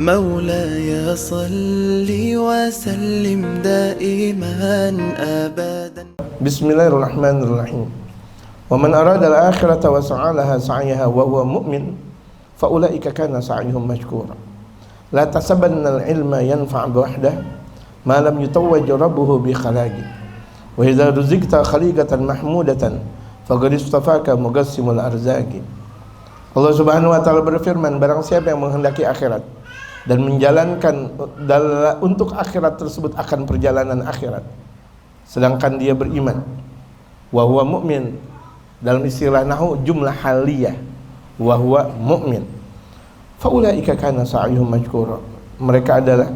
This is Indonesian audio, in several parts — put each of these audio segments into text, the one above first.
مولاي صل وسلم دائما أبدا. بسم الله الرحمن الرحيم. ومن أراد الآخرة وسعى لها سعيها وهو مؤمن فأولئك كان سعيهم مشكورا. لا تحسبن العلم ينفع بوحده ما لم يتوج ربه بخلاقه وإذا رزقت خليقة محمودة فقد اصطفاك مقسم الأرزاق. Allah Subhanahu wa taala berfirman, barang siapa yang menghendaki akhirat dan menjalankan untuk akhirat tersebut akan perjalanan akhirat, sedangkan dia beriman, wa huwa mu'min, dalam istilah nahwu jumlah haliyah, wa huwa mu'min, fa ulaika kana sa'yuhum mashkura, mereka adalah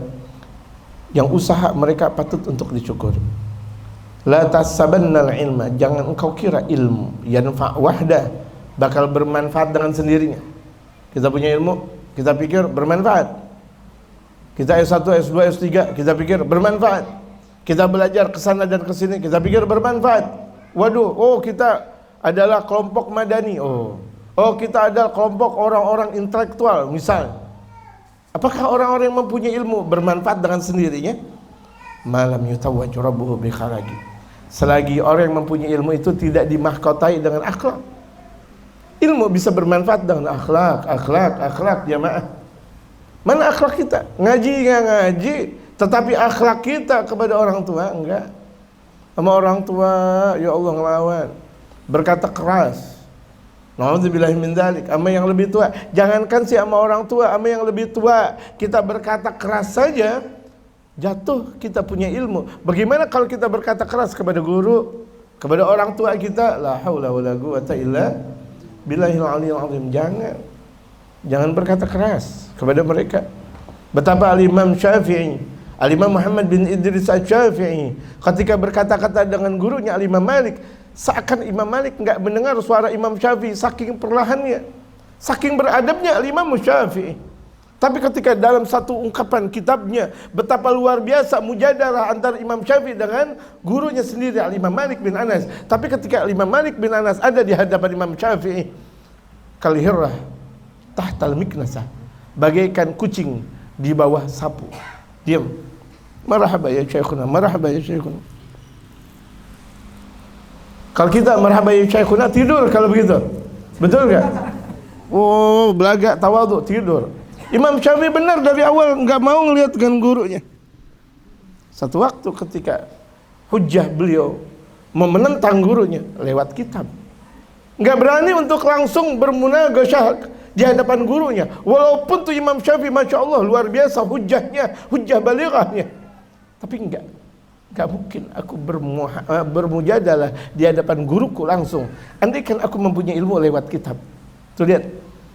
yang usaha mereka patut untuk disyukuri. La tasabannal ilma, jangan engkau kira ilmu yanfa' wahda, bakal bermanfaat dengan sendirinya. Kita punya ilmu, kita pikir bermanfaat. Kita S1, S2, S3, kita pikir bermanfaat. Kita belajar ke sana dan ke sini, kita pikir bermanfaat. Waduh, oh kita adalah kelompok madani. Oh kita adalah kelompok orang-orang intelektual, misal. Apakah orang-orang yang mempunyai ilmu bermanfaat dengan sendirinya? Malam yutawwaj rabbuhu bi khalaqi. Selagi orang yang mempunyai ilmu itu tidak dimahkotai dengan akhlak. Ilmu bisa bermanfaat dengan akhlak jamaah. Mana akhlak kita? Ngaji nggak ngaji, tetapi akhlak kita kepada orang tua enggak. Sama orang tua, ya Allah ngelawan, berkata keras. Nauzubillahi min dzalik. Sama yang lebih tua, jangankan sih sama orang tua, sama yang lebih tua kita berkata keras saja, jatuh kita punya ilmu. Bagaimana kalau kita berkata keras kepada guru, kepada orang tua kita? La haula wala quwata illa billahil aliyil azim. Jangan berkata keras kepada mereka. Betapa Al-Imam Syafi'i, Al-Imam Muhammad bin Idris Asy-Syafi'i, ketika berkata-kata dengan gurunya Al-Imam Malik, seakan Imam Malik enggak mendengar suara Imam Syafi'i, saking perlahannya, saking beradabnya Al-Imam Syafi'i. Tapi ketika dalam satu ungkapan kitabnya, betapa luar biasa mujadalah antara Imam Syafi'i dengan gurunya sendiri Al-Imam Malik bin Anas. Tapi ketika Al-Imam Malik bin Anas ada di hadapan Imam Syafi'i, kalhirrah tahtal miknasah, bagaikan kucing di bawah sapu. Diam. Marhaba ya syekhuna, marhaba ya syekhuna. Kalau kita marhaba ya syekhuna tidur kalau begitu. Betul enggak? Oh, belagak tawadhu tidur. Imam Syafi'i benar dari awal enggak mau ngelihat dengan gurunya. Satu waktu ketika hujjah beliau mau menentang gurunya lewat kitab, enggak berani untuk langsung bermunagasyah di hadapan gurunya. Walaupun tuh Imam Syafi'i Masya Allah luar biasa hujjahnya, hujjah balighahnya, tapi enggak mungkin aku bermujadalah di hadapan guruku langsung. Andaikan aku mempunyai ilmu lewat kitab. Tuh lihat.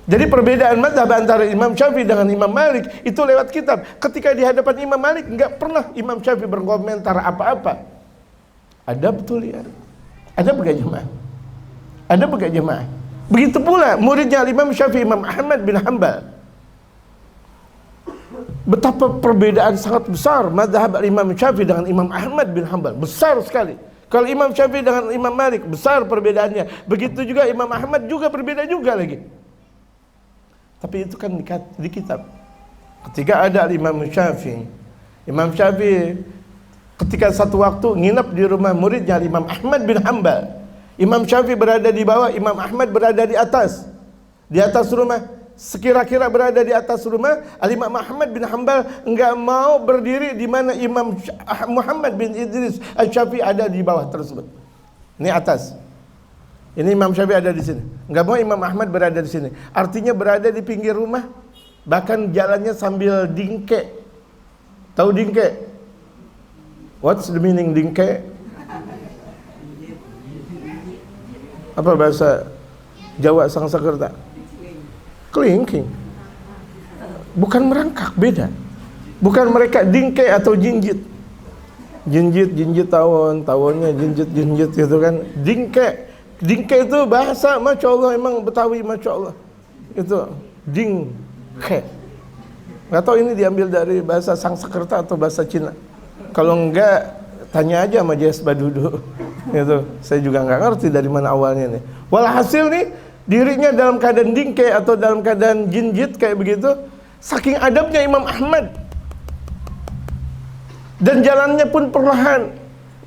Jadi perbedaan mazhab antara Imam Syafi'i dengan Imam Malik itu lewat kitab. Ketika di hadapan Imam Malik enggak pernah Imam Syafi'i berkomentar apa-apa. Ada betul ya? Ada enggak jemaah? Ada enggak jemaah? Begitu pula muridnya Imam Syafi'i, Imam Ahmad bin Hanbal. Betapa perbedaan sangat besar mazhab Imam Syafi'i dengan Imam Ahmad bin Hanbal, besar sekali. Kalau Imam Syafi'i dengan Imam Malik besar perbedaannya. Begitu juga Imam Ahmad juga berbeda juga lagi. Tapi itu kan di kitab. Ketika ada Imam Syafi'i ketika satu waktu nginap di rumah muridnya Imam Ahmad bin Hanbal. Imam Syafi'i berada di bawah, Imam Ahmad berada di atas. Di atas rumah, sekira-kira berada di atas rumah, Imam Ahmad bin Hanbal enggak mau berdiri di mana Imam Muhammad bin Idris Asy-Syafi'i ada di bawah tersebut. Ini atas. Ini Imam Syafi'i ada di sini. Enggak mau Imam Ahmad berada di sini. Artinya berada di pinggir rumah, bahkan jalannya sambil dingke. Tahu dingke? What's the meaning dingke? Apa bahasa Jawa Sangsakerta? Kelingking. Bukan merangkak, beda. Bukan mereka dingke atau jinjit. Jinjit tawonnya jinjit gitu kan. Dingke itu bahasa Masya Allah, emang Betawi Masya Allah. Itu dingke. Nggak tahu ini diambil dari bahasa Sangsakerta atau bahasa Cina. Kalau enggak tanya aja sama J.S. Badudu. Gitu. Saya juga nggak ngerti dari mana awalnya nih. Walhasil nih dirinya dalam keadaan dingke atau dalam keadaan jinjit kayak begitu, Saking adabnya Imam Ahmad. Dan jalannya pun perlahan,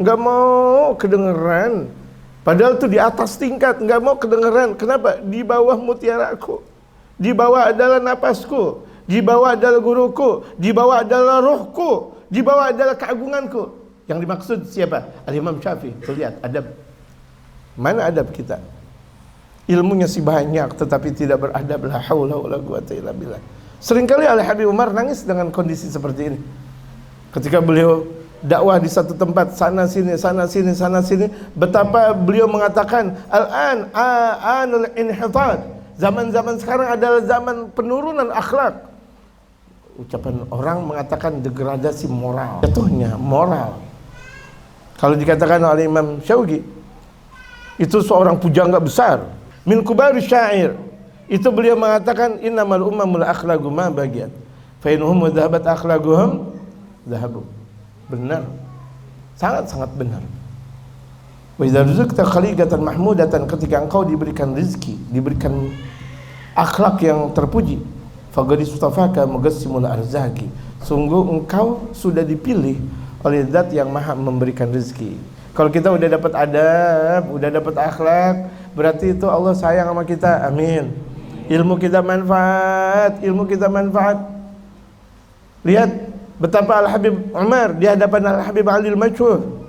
nggak mau kedengeran. Padahal tuh di atas tingkat, nggak mau kedengeran. Kenapa? Di bawah mutiaraku, di bawah adalah napasku, di bawah adalah guruku, di bawah adalah rohku, di bawah adalah keagunganku. Yang dimaksud siapa? Al-Imam Syafi'i. Tuh lihat adab. Mana adab kita? Ilmunya sih banyak, tetapi tidak beradab. La haula wala quwata illa billah. Seringkali Al-Habib Umar nangis dengan kondisi seperti ini. Ketika beliau dakwah di satu tempat, sana sini, sana sini, sana sini, betapa beliau mengatakan, al-an anul inhitat. Zaman-zaman sekarang adalah zaman penurunan akhlak. Ucapan orang mengatakan degradasi moral. Jatuhnya moral. Kalau dikatakan oleh Imam Syauqi, itu seorang pujangga besar, min kubari syair. Itu beliau mengatakan, innamal ummamul akhlaqu ma bagiyat, fa inhum dhahabat akhlaquhum dhahabu. Benar, sangat-sangat benar. Wa idza rizqta khaliqatan mahmudatan, ketika engkau diberikan rezeki, diberikan akhlak yang terpuji, faqad istafaka mugassimul arzaqi, sungguh engkau sudah dipilih oleh zat yang maha memberikan rezeki. Kalau kita udah dapat adab, udah dapat akhlak, berarti itu Allah sayang sama kita. Amin. Ilmu kita manfaat, ilmu kita manfaat. Lihat betapa Al-Habib Umar di hadapan Al-Habib Ali Al-Masyhur.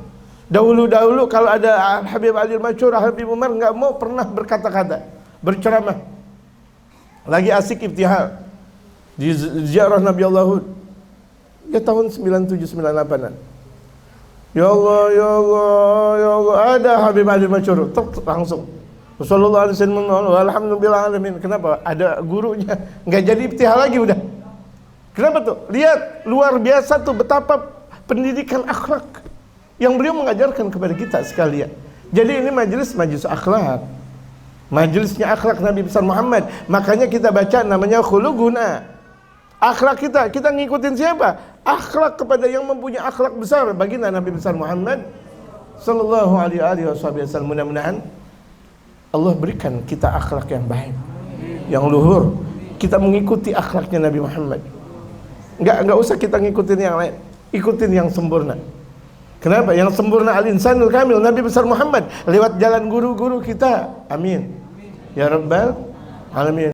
Dahulu-dahulu kalau ada Al-Habib Ali Al-Masyhur, Al-Habib Umar nggak mau pernah berkata-kata, berceramah. Lagi asik iftihar di ziarah Nabi Allah Hud. Ya tahun 97-98an. Ya Allah, ya Allah, ya Allah, ada Habib Ali Al-Masyhur, langsung. Sallallahu alaihi wasallam, alhamdulillah alamin. Kenapa? Ada gurunya, nggak jadi iftihar lagi udah. Kenapa tuh? Lihat, luar biasa tuh betapa pendidikan akhlak yang beliau mengajarkan kepada kita sekalian. Jadi ini majelis akhlak. Majelisnya akhlak Nabi besar Muhammad. Makanya kita baca namanya khuluquna. Akhlak kita ngikutin siapa? Akhlak kepada yang mempunyai akhlak besar, baginda Nabi besar Muhammad sallallahu alaihi wasallam. Mudah-mudahan Allah berikan kita akhlak yang baik, yang luhur. Kita mengikuti akhlaknya Nabi Muhammad. Enggak usah kita ngikutin yang lain, ikutin yang sempurna. Kenapa? Yang sempurna al-insanul kamil, Nabi besar Muhammad, lewat jalan guru-guru kita. Amin ya rabbal alamin.